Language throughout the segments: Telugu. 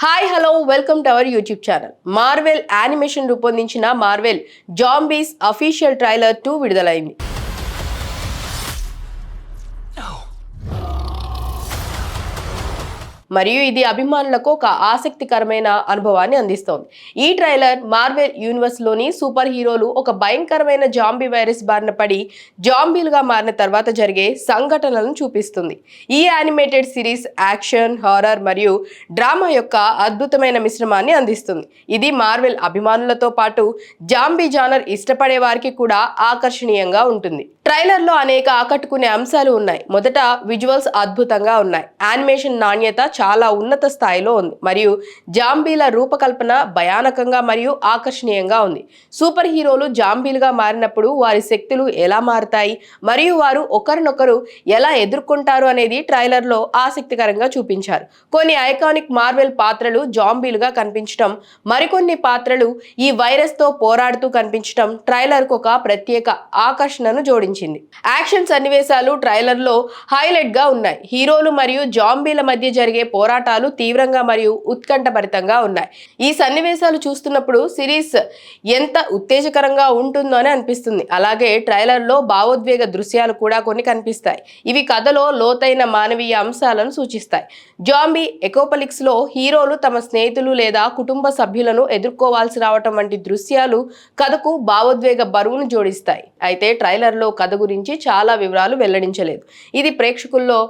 Hi hello welcome to our YouTube channel. Marvel animation రూపొందించిన మార్వెల్ జాంబీస్ అఫీషియల్ ట్రైలర్ 2 విడుదలైంది. మరియు ఇది అభిమానులకు ఒక ఆసక్తికరమైన అనుభవాన్ని అందిస్తోంది. ఈ ట్రైలర్ మార్వెల్ యూనివర్స్లోని సూపర్ హీరోలు ఒక భయంకరమైన జాంబీ వైరస్ బారిన పడి జాంబీలుగా మారిన తర్వాత జరిగే సంఘటనలను చూపిస్తుంది. ఈ యానిమేటెడ్ సిరీస్ యాక్షన్, హారర్ మరియు డ్రామా యొక్క అద్భుతమైన మిశ్రమాన్ని అందిస్తుంది. ఇది మార్వెల్ అభిమానులతో పాటు జాంబీ జానర్ ఇష్టపడే వారికి కూడా ఆకర్షణీయంగా ఉంటుంది. ట్రైలర్లో అనేక ఆకట్టుకునే అంశాలు ఉన్నాయి. మొదట విజువల్స్ అద్భుతంగా ఉన్నాయి. యానిమేషన్ నాణ్యత చాలా ఉన్నత స్థాయిలో ఉంది మరియు జాంబీల రూపకల్పన భయానకంగా మరియు ఆకర్షణీయంగా ఉంది. సూపర్ హీరోలు జాంబీలుగా మారినప్పుడు వారి శక్తులు ఎలా మారుతాయి మరియు వారు ఒకరినొకరు ఎలా ఎదుర్కొంటారు అనేది ట్రైలర్లో ఆసక్తికరంగా చూపించారు. కొన్ని ఐకానిక్ మార్వెల్ పాత్రలు జాంబీలుగా కనిపించడం, మరికొన్ని పాత్రలు ఈ వైరస్తో పోరాడుతూ కనిపించడం ట్రైలర్కు ఒక ప్రత్యేక ఆకర్షణను జోడించింది. యాక్షన్ సన్నివేశాలు ట్రైలర్లో హైలైట్ గా ఉన్నాయి. హీరోలు మరియు జాంబీల మధ్య జరిగే పోరాటాలు తీవ్రంగా మరియు ఉత్కంఠభరితంగా ఉన్నాయి. ఈ సన్నివేశాలు చూస్తున్నప్పుడు సిరీస్ ఎంత ఉత్తేజకరంగా ఉంటుందో అని అనిపిస్తుంది. అలాగే ట్రైలర్లో భావోద్వేగ దృశ్యాలు కూడా కొన్ని కనిపిస్తాయి. ఇవి కథలో లోతైన మానవీయ అంశాలను సూచిస్తాయి. జాంబీ ఎకోపలిక్స్ లో హీరోలు తమ స్నేహితులు లేదా కుటుంబ సభ్యులను ఎదుర్కోవాల్సి రావటం వంటి దృశ్యాలు కథకు భావోద్వేగ బరువును జోడిస్తాయి. అయితే ట్రైలర్లో కథ గురించి చాలా వివరాలు వెల్లడించలేదు. ఇది ప్రేక్షకుల్లో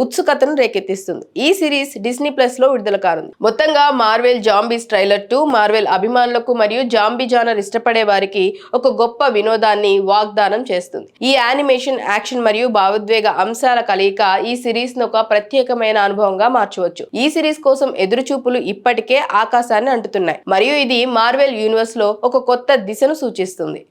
ఉత్సుకతను రేకెత్తిస్తుంది. ఈ సిరీస్ డిస్నీ ప్లస్ లో విడుదల కానుంది. మొత్తంగా మార్వెల్ జాంబీస్ ట్రైలర్ 2 మార్వెల్ అభిమానులకు మరియు జాంబీ జానర్ ఇష్టపడే వారికి ఒక గొప్ప వినోదాన్ని వాగ్దానం చేస్తుంది. ఈ యానిమేషన్, యాక్షన్ మరియు భావోద్వేగ అంశాల కలయిక ఈ సిరీస్ ను ఒక ప్రత్యేకమైన అనుభవంగా మార్చవచ్చు. ఈ సిరీస్ కోసం ఎదురుచూపులు ఇప్పటికే ఆకాశాన్ని అంటుతున్నాయి మరియు ఇది మార్వెల్ యూనివర్స్ లో ఒక కొత్త దిశను సూచిస్తుంది.